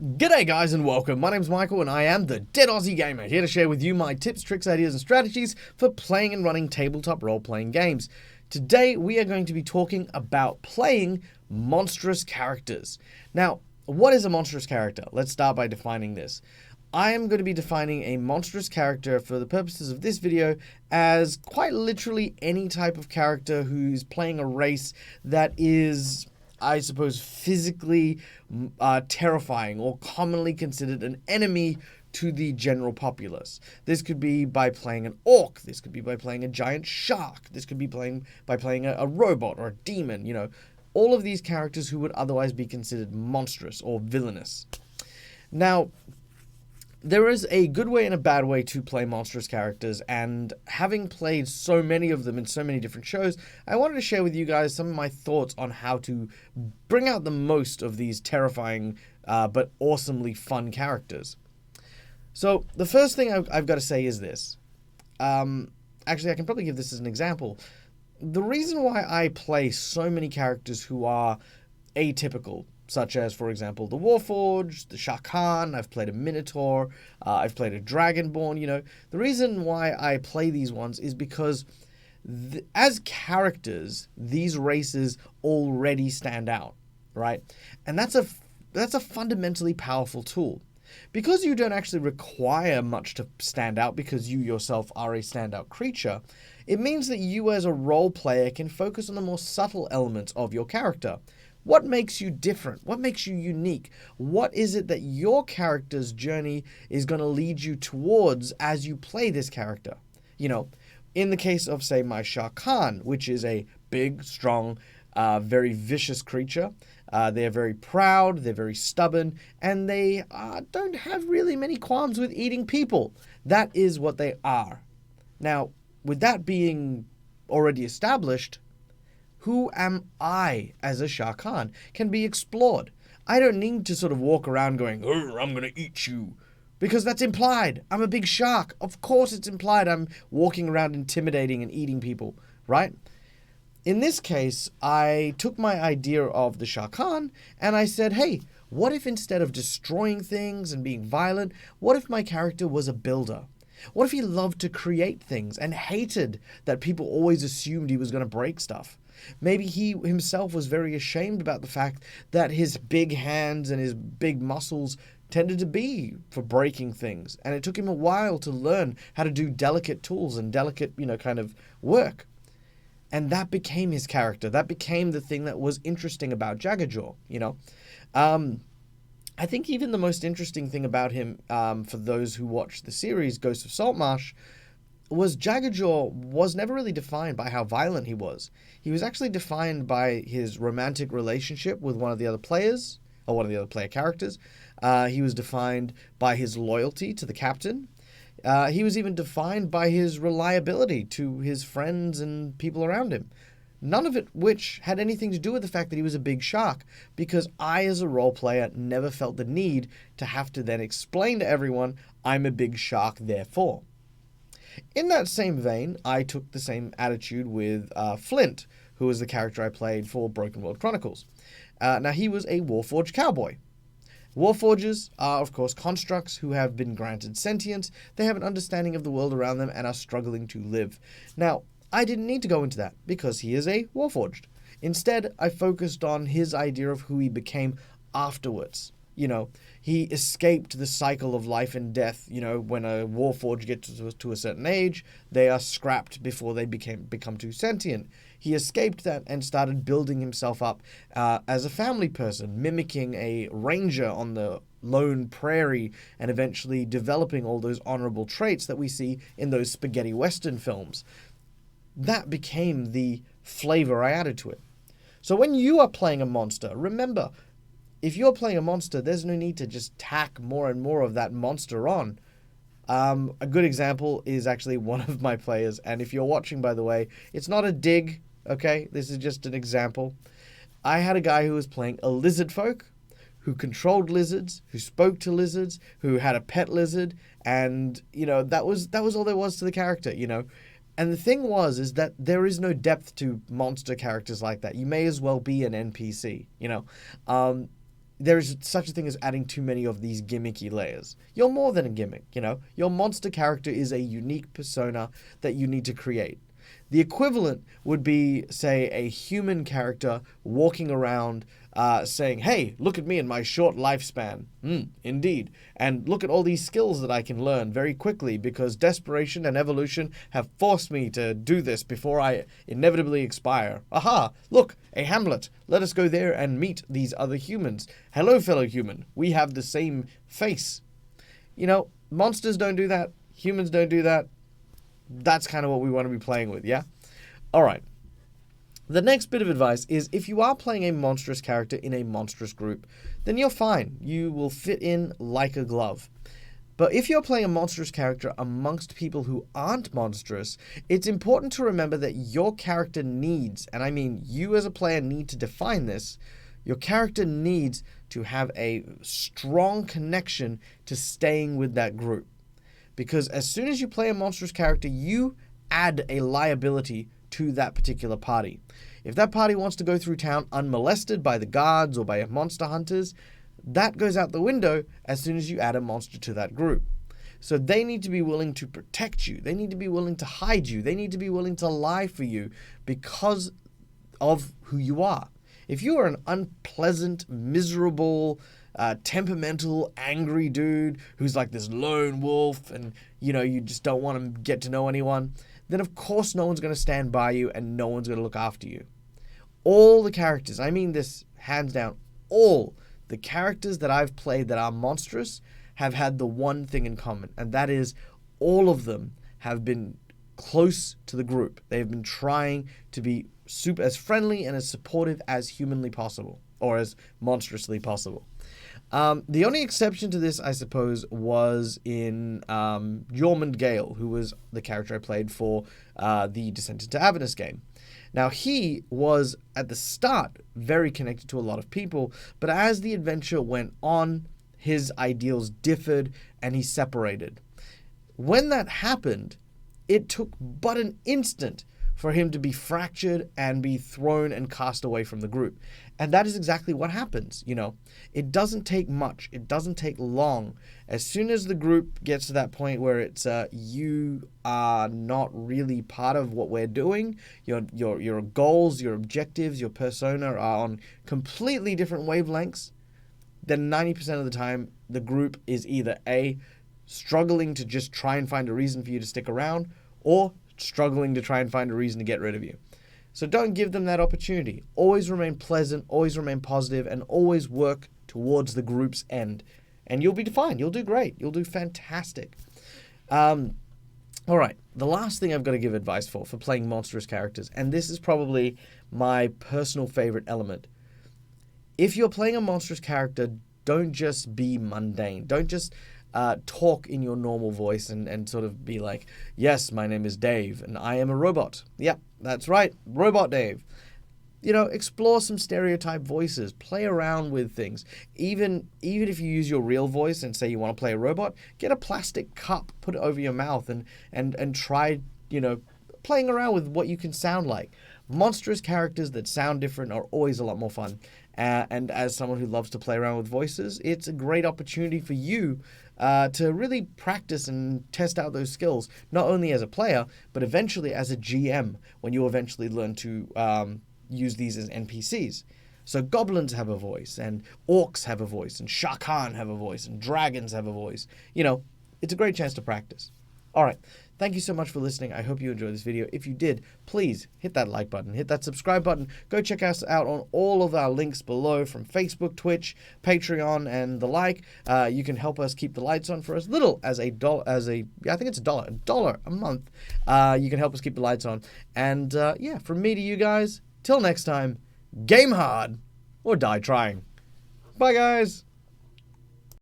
G'day guys and welcome, my name's Michael and I am the Dead Aussie Gamer, here to share with you my tips, tricks, ideas and strategies for playing and running tabletop role-playing games. Today we are going to be talking about playing monstrous characters. Now, what is a monstrous character? Let's start by defining this. I am going to be defining a monstrous character for the purposes of this video as quite literally any type of character who's playing a race that is, I suppose, physically terrifying or commonly considered an enemy to the general populace. This could be by playing an orc, this could be by playing a giant shark, this could be by playing a robot or a demon, all of these characters who would otherwise be considered monstrous or villainous. Now, there is a good way and a bad way to play monstrous characters, and having played so many of them in so many different shows, I wanted to share with you guys some of my thoughts on how to bring out the most of these terrifying but awesomely fun characters. So the first thing I've got to say is this. Actually, I can probably give this as an example. The reason why I play so many characters who are atypical, such as, for example, the Warforged, the Shah Khan, I've played a Minotaur, I've played a Dragonborn, the reason why I play these ones is because as characters, these races already stand out, right? And that's a fundamentally powerful tool. Because you don't actually require much to stand out because you yourself are a standout creature, it means that you as a role player can focus on the more subtle elements of your character. What makes you different? What makes you unique? What is it that your character's journey is going to lead you towards as you play this character? In the case of, say, my Shah Khan, which is a big, strong, very vicious creature. They're very proud, they're very stubborn, and they don't have really many qualms with eating people. That is what they are. Now, with that being already established, who am I as a Shah Khan can be explored. I don't need to sort of walk around going, "Oh, I'm going to eat you," because that's implied. I'm a big shark. Of course it's implied I'm walking around intimidating and eating people, right? In this case, I took my idea of the Shah Khan and I said, hey, what if instead of destroying things and being violent, what if my character was a builder? What if he loved to create things and hated that people always assumed he was going to break stuff? Maybe he himself was very ashamed about the fact that his big hands and his big muscles tended to be for breaking things. And it took him a while to learn how to do delicate tools and delicate, kind of work. And that became his character. That became the thing that was interesting about Jaggerjaw, I think even the most interesting thing about him, for those who watch the series Ghost of Saltmarsh, was Jaggerjaw was never really defined by how violent he was. He was actually defined by his romantic relationship with one of the other players, or one of the other player characters. He was defined by his loyalty to the captain. He was even defined by his reliability to his friends and people around him. None of it which had anything to do with the fact that he was a big shark, because I, as a role player, never felt the need to have to then explain to everyone, I'm a big shark, therefore. In that same vein, I took the same attitude with Flint, who was the character I played for Broken World Chronicles. Now, he was a Warforged cowboy. Warforgers are, of course, constructs who have been granted sentience. They have an understanding of the world around them and are struggling to live. Now, I didn't need to go into that because he is a Warforged. Instead, I focused on his idea of who he became afterwards. He escaped the cycle of life and death. When a Warforged gets to a certain age, they are scrapped before they become too sentient. He escaped that and started building himself up as a family person, mimicking a ranger on the lone prairie and eventually developing all those honorable traits that we see in those spaghetti western films. That became the flavor I added to it. So when you are playing a monster, remember, if you're playing a monster, there's no need to just tack more and more of that monster on. A good example is actually one of my players, and if you're watching, by the way, it's not a dig, okay? This is just an example. I had a guy who was playing a lizard folk, who controlled lizards, who spoke to lizards, who had a pet lizard, and, that was all there was to the character, And the thing is that there is no depth to monster characters like that. You may as well be an NPC, there is such a thing as adding too many of these gimmicky layers. You're more than a gimmick, you know? Your monster character is a unique persona that you need to create. The equivalent would be, say, a human character walking around saying, hey, look at me and my short lifespan. Indeed. And look at all these skills that I can learn very quickly because desperation and evolution have forced me to do this before I inevitably expire. Aha, look, a hamlet. Let us go there and meet these other humans. Hello, fellow human. We have the same face. You know, monsters don't do that. Humans don't do that. That's kind of what we want to be playing with, yeah? All right. The next bit of advice is if you are playing a monstrous character in a monstrous group, then you're fine. You will fit in like a glove. But if you're playing a monstrous character amongst people who aren't monstrous, it's important to remember that your character needs, and I mean you as a player need to define this, your character needs to have a strong connection to staying with that group. Because as soon as you play a monstrous character, you add a liability to that particular party. If that party wants to go through town unmolested by the guards or by monster hunters, that goes out the window as soon as you add a monster to that group. So they need to be willing to protect you. They need to be willing to hide you. They need to be willing to lie for you because of who you are. If you are an unpleasant, miserable, temperamental, angry dude who's like this lone wolf and, you know, you just don't want to get to know anyone, then of course no one's going to stand by you and no one's going to look after you. All the characters, I mean this hands down, all the characters that I've played that are monstrous have had the one thing in common, and that is all of them have been close to the group. They have been trying to be as friendly and as supportive as humanly possible, or as monstrously possible. The only exception to this, I suppose, was in Jormund Gale, who was the character I played for the Descent into Avernus game. Now, he was, at the start, very connected to a lot of people, but as the adventure went on, his ideals differed and he separated. When that happened, it took but an instant for him to be fractured and be thrown and cast away from the group. And that is exactly what happens, you know. It doesn't take much. It doesn't take long. As soon as the group gets to that point where it's you are not really part of what we're doing, your goals, your objectives, your persona are on completely different wavelengths, then 90% of the time the group is either A, struggling to just try and find a reason for you to stick around, or struggling to try and find a reason to get rid of you. So don't give them that opportunity. Always remain pleasant, always remain positive, and always work towards the group's end. And you'll be fine. You'll do great. You'll do fantastic. All right. The last thing I've got to give advice for playing monstrous characters, and this is probably my personal favorite element. If you're playing a monstrous character, don't just be mundane. Don't just talk in your normal voice and sort of be like, yes, my name is Dave and I am a robot. Yep, that's right, Robot Dave. You know, explore some stereotype voices. Play around with things. Even if you use your real voice and say you want to play a robot, get a plastic cup, put it over your mouth and try, you know, playing around with what you can sound like. Monstrous characters that sound different are always a lot more fun. And as someone who loves to play around with voices, it's a great opportunity for you to really practice and test out those skills, not only as a player, but eventually as a GM, when you eventually learn to use these as NPCs. So goblins have a voice, and orcs have a voice, and Shah Khan have a voice, and dragons have a voice. You know, it's a great chance to practice. All right. Thank you so much for listening. I hope you enjoyed this video. If you did, please hit that like button, hit that subscribe button. Go check us out on all of our links below from Facebook, Twitch, Patreon, and the like. You can help us keep the lights on for as little as I think it's $1 a month. You can help us keep the lights on. And yeah, from me to you guys, till next time, game hard or die trying. Bye, guys.